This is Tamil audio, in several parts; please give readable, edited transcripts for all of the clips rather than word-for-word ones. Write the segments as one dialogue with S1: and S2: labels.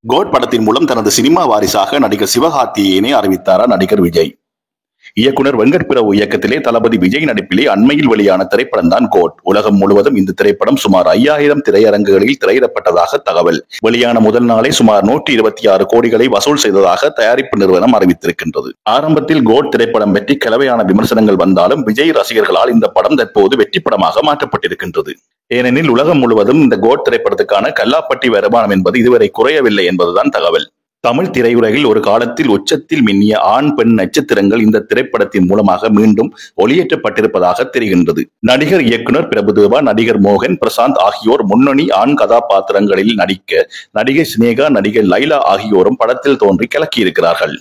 S1: கோட் படத்தின் மூலம் தனது சினிமா வாரிசாக நடிகர் சிவகார்த்திகேயனை அறிவித்தாரா நடிகர் விஜய். இயக்குனர் வெங்கட் பிரபு இயக்கத்திலே தளபதி விஜய் நடிப்பிலே அண்மையில் வெளியான திரைப்படம் தான் கோட். உலகம் முழுவதும் இந்த திரைப்படம் சுமார் 5000 திரையரங்குகளில் திரையிடப்பட்டதாக தகவல். வெளியான முதல் நாளே சுமார் 126 கோடிகளை வசூல் செய்ததாக தயாரிப்பு நிறுவனம் அறிவித்திருக்கின்றது. ஆரம்பத்தில் கோட் திரைப்படம் பற்றி கலவையான விமர்சனங்கள் வந்தாலும் விஜய் ரசிகர்களால் இந்த படம் தற்போது வெற்றி படமாக மாற்றப்பட்டிருக்கின்றது. ஏனெனில் உலகம் முழுவதும் இந்த கோட் திரைப்படத்துக்கான கல்லாப்பட்டி வருமானம் என்பது இதுவரை குறையவில்லை என்பதுதான் தகவல். தமிழ் திரையுலகில் ஒரு காலத்தில் உச்சத்தில் மின்னிய ஆண் பெண் நட்சத்திரங்கள் இந்த திரைப்படத்தின் மூலமாக மீண்டும் ஒளியேற்றப்பட்டிருப்பதாக தெரிகின்றது. நடிகர் இயக்குனர் பிரபுதேவா, நடிகர் மோகன் பிரசாந்த் ஆகியோர் முன்னணி ஆண் கதாபாத்திரங்களில் நடிக்க நடிகை சினேகா, நடிகை லைலா ஆகியோரும் படத்தில் தோன்றி கலக்கியிருக்கிறார்கள்.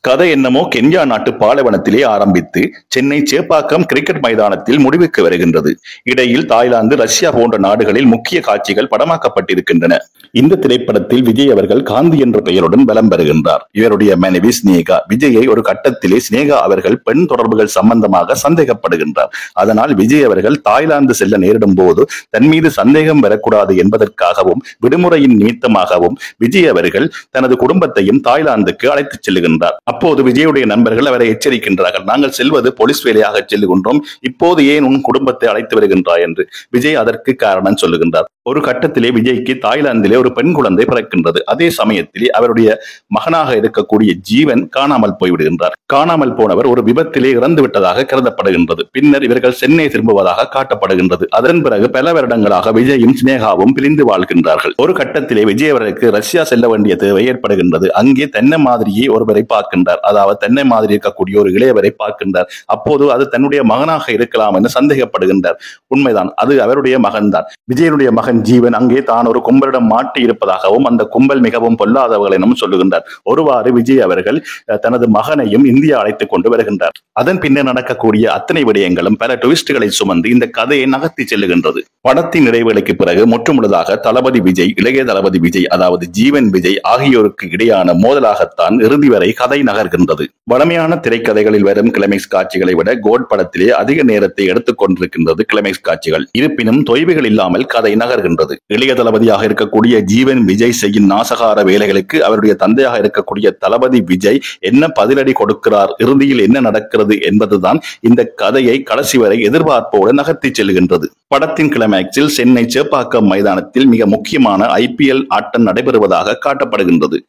S1: கதை என்னமோ கென்யா நாட்டு பாலைவனத்திலே ஆரம்பித்து சென்னை சேப்பாக்கம் கிரிக்கெட் மைதானத்தில் முடிவுக்கு வருகின்றது. இடையில் தாய்லாந்து, ரஷ்யா போன்ற நாடுகளில் முக்கிய காட்சிகள் படமாக்கப்பட்டிருக்கின்றன. இந்த திரைப்படத்தில் விஜய் அவர்கள் காந்தி என்ற பெயருடன் பலம் பெறுகின்றார். இவருடைய மனைவி சினேகா. விஜயை ஒரு கட்டத்திலே சினேகா அவர்கள் பெண் தொடர்புகள் சம்பந்தமாக சந்தேகப்படுகின்றார். அதனால் விஜய் அவர்கள் தாய்லாந்து செல்ல நேரிடும் போது தன் மீது சந்தேகம் வரக்கூடாது என்பதற்காகவும் விடுமுறையின் நிமித்தமாகவும் விஜய் அவர்கள் தனது குடும்பத்தையும் தாய்லாந்துக்கு அழைத்துச் செல்லுகின்றார். அப்போது விஜயுடைய நண்பர்கள் அவரை எச்சரிக்கின்றார்கள். நாங்கள் செல்வது போலீஸ் வேலையாக செல்லுகின்றோம், இப்போது ஏன் உன் குடும்பத்தை அழைத்து வருகின்றாய் என்று. விஜய் அதற்கு காரணம் சொல்லுகின்றார். ஒரு கட்டத்திலே விஜய்க்கு தாய்லாந்திலே ஒரு பெண் குழந்தை பிறக்கின்றது. அதே சமயத்திலே அவருடைய மகனாக இருக்கக்கூடிய ஜீவன் காணாமல் போய்விடுகின்றார். காணாமல் போனவர் ஒரு விபத்திலே இறந்து விட்டதாக கருதப்படுகின்றது. பின்னர் இவர்கள் சென்னை திரும்புவதாக காட்டப்படுகின்றது. அதன் பிறகு பல வருடங்களாக விஜயும் சினேகாவும் பிரிந்து வாழ்கின்றார்கள். ஒரு கட்டத்திலே விஜய் அவர்களுக்கு ரஷ்யா செல்ல வேண்டிய தேவை ஏற்படுகின்றது. அங்கே தென்னை மாதிரியே ஒருவரை பார்க்கின்றார். அதாவது தென்னை மாதிரி இருக்கக்கூடிய ஒரு இளையவரை பார்க்கின்றார். அப்போது அது தன்னுடைய மகனாக இருக்கலாம் என்று சந்தேகப்படுகின்றார். உண்மைதான், அது அவருடைய மகன் தான். விஜயனுடைய மகன் ஜீவன் அங்கே தான் ஒரு கும்பலிடம் மாட்டி இருப்பதாகவும் அந்த கும்பல் மிகவும் பொல்லாதவர்கள் எனவும் சொல்லுகின்றார். ஒருவாறு விஜய் அவர்கள் தனது மகனையும் இந்தியா அழைத்துக் கொண்டு வருகின்றார். அதன் பின்னர் நடக்கக்கூடிய அத்தனை விடயங்களும் பல ட்விஸ்டுகளை சுமந்து இந்த கதையை நகர்த்தி செல்லுகின்றது. படத்தின் இடைவேளைக்கு பிறகு முற்றுமுழுதாக தளபதி விஜய், இளைய தளபதி விஜய் அதாவது ஜீவன் விஜய் ஆகியோருக்கு இடையான மோதலாகத்தான் இறுதி வரை கதை நகர்கின்றது. வழமையான திரைக்கதைகளில் வரும் கிளைமேக்ஸ் காட்சிகளை விட கோட் படத்திலே அதிக நேரத்தை எடுத்துக் கொண்டிருக்கின்றது கிளைமேக்ஸ் காட்சிகள். இருப்பினும் தொய்வுகள் இல்லாமல் கதை நகர்கின்றது. இளைய தளபதியாக இருக்கக்கூடிய ஜீவன் விஜய் செய்யும் நாசகார வேலைகளுக்கு அவருடைய தந்தையாக இருக்கக்கூடிய தளபதி விஜய் என்ன பதிலடி கொடுக்கிறார், இறுதியில் என்ன நடக்கிறது என்பதுதான் இந்த கதையை கடைசி வரை எதிர்பார்ப்போடு நகர்த்தி செல்கின்றது. படத்தின் கிளைமேக்ஸில் சென்னை சேப்பாக்கம் மைதானத்தில் மிக முக்கியமான IPL ஆட்டம் நடைபெறுவதாக காட்டப்படுகின்றது.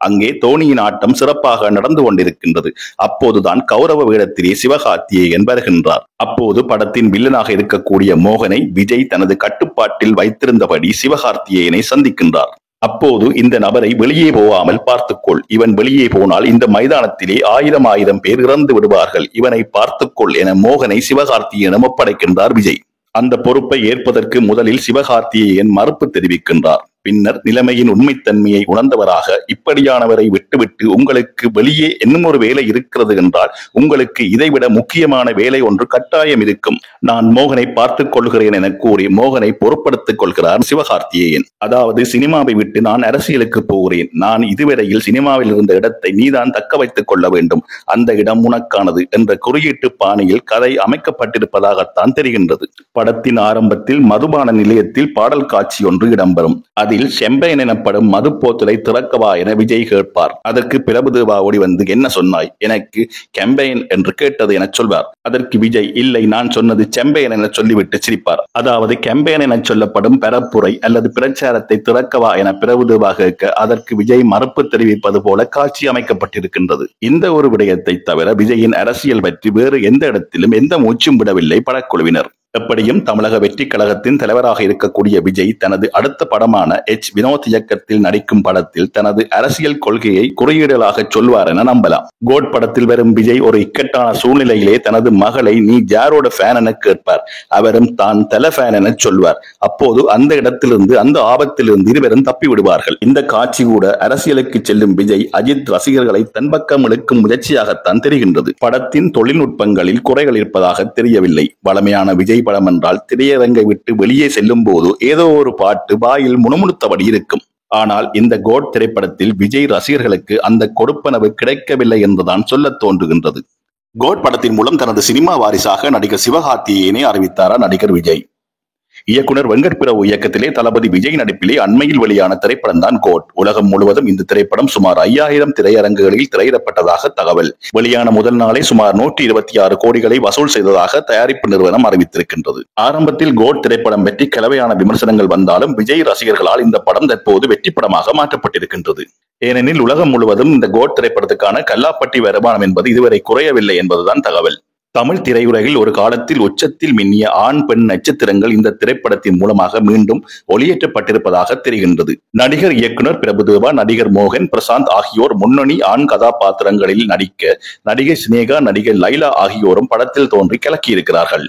S1: அங்கே தோனியின் ஆட்டம் சிறப்பாக நடந்து கொண்டிருக்கின்றது. அப்போதுதான் கௌரவ வேடத்திலே சிவகார்த்திகேயன் வருகின்றார். அப்போது படத்தின் வில்லனாக இருக்கக்கூடிய மோகனை விஜய் தனது கட்டுப்பாட்டில் வைத்திருந்தபடி சிவகார்த்திகேயனை சந்திக்கின்றார். அப்போது இந்த நபரை வெளியே போகாமல் பார்த்துக்கொள், இவன் வெளியே போனால் இந்த மைதானத்திலே 1000 பேர் இறந்து விடுவார்கள், இவனை பார்த்துக்கொள் என மோகனை சிவகார்த்திகேயனிடம் ஒப்படைக்கின்றார் விஜய். அந்த பொறுப்பை ஏற்பதற்கு முதலில் சிவகார்த்திகேயன் மறுப்பு தெரிவிக்கின்றார். பின்னர் நிலைமையின் உண்மைத்தன்மையை உணர்ந்தவராக, இப்படியானவரை விட்டுவிட்டு உங்களுக்கு வெளியே இன்னும் ஒரு வேலை இருக்கிறது என்றால் உங்களுக்கு இதைவிட முக்கியமான வேலை ஒன்று கட்டாயம் இருக்கும், நான் மோகனை பார்த்துக் கொள்கிறேன் என கூறி மோகனை பொறுப்படுத்திக் கொள்கிறார் சிவகார்த்திகேயன். அதாவது சினிமாவை விட்டு நான் அரசியலுக்கு போகிறேன், நான் இதுவரையில் சினிமாவில் இருந்த இடத்தை நீதான் தக்க வைத்துக் கொள்ள வேண்டும், அந்த இடம் உனக்கானது என்ற குறியீட்டு பாணியில் கதை அமைக்கப்பட்டிருப்பதாகத்தான் தெரிகின்றது. படத்தின் ஆரம்பத்தில் மதுபான நிலையத்தில் பாடல் காட்சி ஒன்று இடம்பெறும். அதில் செம்பையன் எனப்படும் மது போத்தலை திறக்கவா என விஜய் கேட்பார். அதற்கு பிரபுதேவா ஓடி வந்து என்ன சொன்னாய், எனக்கு கெம்பையன் என்று கேட்டது என சொல்வார். அதற்கு விஜய் இல்லை, நான் சொன்னது செம்பையன் என சொல்லிவிட்டு சிரிப்பார். அதாவது கெம்பையன் என சொல்லப்படும் பரப்புரை அல்லது பிரச்சாரத்தை திறக்கவா என பிரபுதேவா கேட்க அதற்கு விஜய் மறுப்பு தெரிவிப்பது போல காட்சி அமைக்கப்பட்டிருக்கின்றது. இந்த ஒரு விடயத்தை தவிர விஜயின் அரசியல் பற்றி வேறு எந்த இடத்திலும் எந்த மூச்சும் விடவில்லை படக்குழுவினர். எப்படியும் தமிழக வெற்றி கழகத்தின் தலைவராக இருக்கக்கூடிய விஜய் தனது அடுத்த படமான வினோத் இயக்கத்தில் நடிக்கும் படத்தில் தனது அரசியல் கொள்கையை குறியீடுகளாக சொல்வார் என நம்பலாம். கோட் படத்தில் வரும் விஜய் ஒரு இக்கட்டான சூழ்நிலையிலே தனது மகளை நீ யாரோட ஃபேன் என கேட்பார். அவரும் தான் தல ஃபேன் என சொல்வார். அப்போது அந்த இடத்திலிருந்து, அந்த ஆபத்திலிருந்து இருவரும் தப்பி விடுவார்கள். இந்த காட்சி கூட அரசியலுக்கு செல்லும் விஜய் அஜித் ரசிகர்களை தன் பக்கம் இழுக்கும் முயற்சியாகத்தான் தெரிகின்றது. படத்தின் தொழில்நுட்பங்களில் குறைகள் இருப்பதாக தெரியவில்லை. வளமையான விஜய் படம் என்றால் திரையரங்கை விட்டு வெளியே செல்லும் போது ஏதோ ஒரு பாட்டு வாயில் முணுமுணுத்தபடி இருக்கும். ஆனால் இந்த கோட் திரைப்படத்தில் விஜய் ரசிகர்களுக்கு அந்த கொடுப்பனவு கிடைக்கவில்லை என்றுதான் சொல்ல தோன்றுகின்றது. கோட் படத்தின் மூலம் தனது சினிமா வாரிசாக நடிகர் சிவகார்த்திகேயனை அறிவித்தாரா நடிகர் விஜய். இயக்குனர் வெங்கட் பிரபு இயக்கத்திலே தளபதி விஜய் நடிப்பிலே அண்மையில் வெளியான திரைப்படம் தான் கோட். உலகம் முழுவதும் இந்த திரைப்படம் சுமார் 5000 திரையரங்குகளில் திரையிடப்பட்டதாக தகவல். வெளியான முதல் நாளே சுமார் 126 கோடிகளை வசூல் செய்ததாக தயாரிப்பு நிறுவனம் அறிவித்திருக்கின்றது. ஆரம்பத்தில் கோட் திரைப்படம் பற்றி கலவையான விமர்சனங்கள் வந்தாலும் விஜய் ரசிகர்களால் இந்த படம் தற்போது வெற்றி படமாக மாற்றப்பட்டிருக்கின்றது. ஏனெனில் உலகம் முழுவதும் இந்த கோட் திரைப்படத்துக்கான கல்லாப்பட்டி வருமானம் என்பது இதுவரை குறையவில்லை என்பதுதான் தகவல். தமிழ் திரையுலகில் ஒரு காலத்தில் உச்சத்தில் மின்னிய ஆண் பெண் நட்சத்திரங்கள் இந்த திரைப்படத்தின் மூலமாக மீண்டும் ஒளியேற்றப்பட்டிருப்பதாக தெரிகின்றது. நடிகர் இயக்குனர் பிரபுதேவா, நடிகர் மோகன் பிரசாந்த் ஆகியோர் முன்னணி ஆண் கதாபாத்திரங்களில் நடிக்க நடிகை சினேகா, நடிகர் லைலா ஆகியோரும் படத்தில் தோன்றி கலக்கியிருக்கிறார்கள்.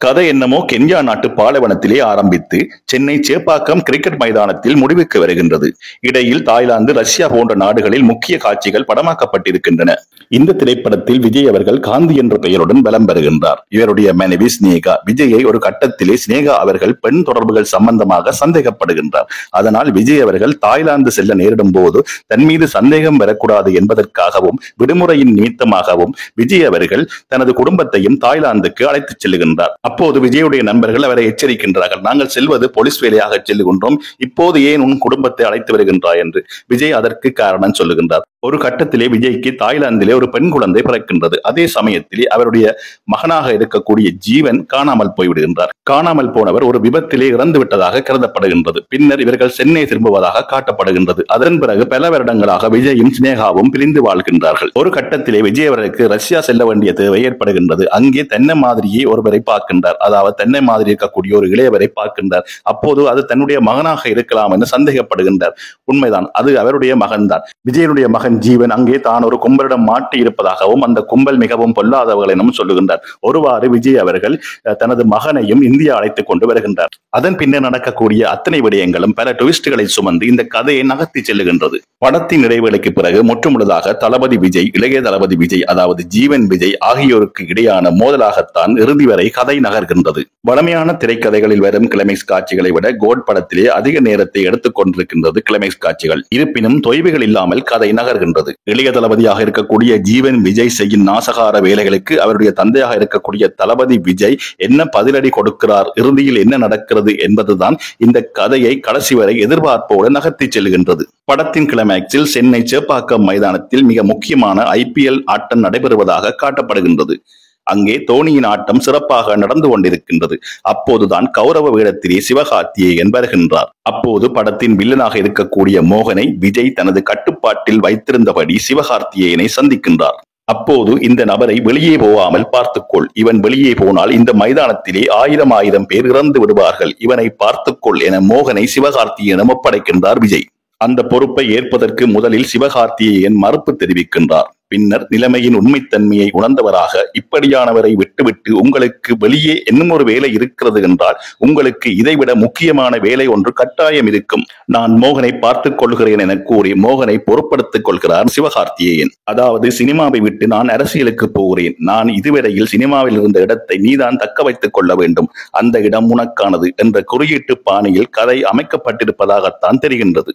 S1: கதை என்னமோ கென்யா நாட்டு பாலைவனத்திலே ஆரம்பித்து சென்னை சேப்பாக்கம் கிரிக்கெட் மைதானத்தில் முடிவுக்கு வருகின்றது. இடையில் தாய்லாந்து, ரஷ்யா போன்ற நாடுகளில் முக்கிய காட்சிகள் படமாக்கப்பட்டிருக்கின்றன. இந்த திரைப்படத்தில் விஜய் அவர்கள் காந்தி என்ற பெயருடன் பலம் பெறுகின்றார். இவருடைய மனைவி சினேகா. விஜயை ஒரு கட்டத்திலே சினேகா அவர்கள் பெண் தொடர்புகள் சம்பந்தமாக சந்தேகப்படுகின்றார். அதனால் விஜய் அவர்கள் தாய்லாந்து செல்ல நேரிடும் போது தன் மீது சந்தேகம் வரக்கூடாது என்பதற்காகவும் விடுமுறையின் நிமித்தமாகவும் விஜய் அவர்கள் தனது குடும்பத்தையும் தாய்லாந்துக்கு அழைத்துச் செல்லுகின்றார். அப்போது விஜயுடைய நண்பர்கள் அவரை எச்சரிக்கின்றார்கள். நாங்கள் செல்வது போலீஸ் வேலையாக செல்லுகின்றோம், இப்போது ஏன் உன் குடும்பத்தை அழைத்து வருகின்றாய் என்று. விஜய் அதற்கு காரணம் சொல்லுகின்றார். ஒரு கட்டத்திலே விஜய்க்கு தாய்லாந்திலே ஒரு பெண் குழந்தை பிறக்கின்றது. அதே சமயத்திலே அவருடைய மகனாக இருக்கக்கூடிய ஜீவன் காணாமல் போய்விடுகின்றார். காணாமல் போனவர் ஒரு விபத்திலே இறந்து விட்டதாக கருதப்படுகின்றது. பின்னர் இவர்கள் சென்னை திரும்புவதாக காட்டப்படுகின்றது. அதன் பிறகு பல வருடங்களாக விஜயும் சினேகாவும் பிரிந்து வாழ்கின்றார்கள். ஒரு கட்டத்திலே விஜய் அவர்களுக்கு ரஷ்யா செல்ல வேண்டிய தேவை ஏற்படுகின்றது. அங்கே தென்னை மாதிரியே ஒருவரை பார்க்கின்றார். அதாவது தென்னை மாதிரி இருக்கக்கூடிய ஒரு இளையவரை பார்க்கின்றார். அப்போது அது தன்னுடைய மகனாக இருக்கலாம் என்று சந்தேகப்படுகின்றார். உண்மைதான், அது அவருடைய மகன் தான். விஜயனுடைய மகன் ஜீவன் அங்கே தான் ஒரு கும்பலிடம் மாட்டி இருப்பதாகவும் அந்த கும்பல் மிகவும் பொல்லாதவர்கள் எனவும் சொல்லுகின்றார். ஒருவாறு விஜய் அவர்கள் தனது மகனையும் இந்தியா அழைத்துக் கொண்டு வருகின்றார். அதன் பின்னர் நடக்கக்கூடிய அத்தனை விடயங்களும் பல ட்விஸ்டுகளை சுமந்து இந்த கதையை நகர்த்தி செல்லுகின்றது. படத்தின் இடைவேளைக்கு பிறகு முற்றுமுழுதாக தளபதி விஜய், இளைய தளபதி விஜய் அதாவது ஜீவன் விஜய் ஆகியோருக்கு இடையான மோதலாகத்தான் இறுதி வரை கதை நகர்கின்றது. வழமையான திரைக்கதைகளில் வரும் கிளைமேக்ஸ் காட்சிகளை விட கோட் படத்திலே அதிக நேரத்தை எடுத்துக் கொண்டிருக்கின்றது கிளைமேக்ஸ் காட்சிகள். இருப்பினும் தொய்வுகள் இல்லாமல் கதை நகர்கின்றது. இளைய தளபதியாக இருக்கக்கூடிய ஜீவன் விஜய் செய்யும் நாசகார வேலைகளுக்கு அவருடைய தந்தையாக இருக்கக்கூடிய தளபதி விஜய் என்ன பதிலடி கொடுக்கிறார், இறுதியில் என்ன நடக்கிறது என்பதுதான் இந்த கதையை கடைசி வரை எதிர்பார்ப்போடு நகர்த்தி செல்கின்றது. படத்தின் கிளைமேக்ஸில் சென்னை சேப்பாக்கம் மைதானத்தில் மிக முக்கியமான IPL ஆட்டம் நடைபெறுவதாக காட்டப்படுகின்றது. அங்கே தோனியின் ஆட்டம் சிறப்பாக நடந்து கொண்டிருக்கின்றது. அப்போதுதான் கௌரவ வேடத்திலே சிவகார்த்திகேயன் வருகின்றார். அப்போது படத்தின் வில்லனாக இருக்கக்கூடிய மோகனை விஜய் தனது கட்டுப்பாட்டில் வைத்திருந்தபடி சிவகார்த்திகேயனை சந்திக்கின்றார். அப்போது இந்த நபரை வெளியே போகாமல் பார்த்துக்கொள், இவன் வெளியே போனால் இந்த மைதானத்திலே 1000 பேர் இறந்து விடுவார்கள், இவனை பார்த்துக்கொள் என மோகனை சிவகார்த்திகேயனிடம் ஒப்படைக்கின்றார் விஜய். அந்த பொறுப்பை ஏற்பதற்கு முதலில் சிவகார்த்திகேயன் மறுப்பு தெரிவிக்கின்றார். பின்னர் நிலைமையின் உண்மைத்தன்மையை உணர்ந்தவராக, இப்படியானவரை விட்டுவிட்டு உங்களுக்கு வெளியே இன்னும் ஒரு வேலை இருக்கிறது என்றால் உங்களுக்கு இதைவிட முக்கியமான வேலை ஒன்று கட்டாயம் இருக்கும், நான் மோகனை பார்த்துக் கொள்கிறேன் என கூறி மோகனை பொறுப்படுத்திக் கொள்கிறார் சிவகார்த்திகேயன். அதாவது சினிமாவை விட்டு நான் அரசியலுக்கு போகிறேன், நான் இதுவரையில் சினிமாவில் இருந்த இடத்தை நீதான் தக்க வைத்துக் கொள்ள வேண்டும், அந்த இடம் உனக்கானது என்ற குறியீட்டு பாணியில் கதை அமைக்கப்பட்டிருப்பதாகத்தான் தெரிகின்றது.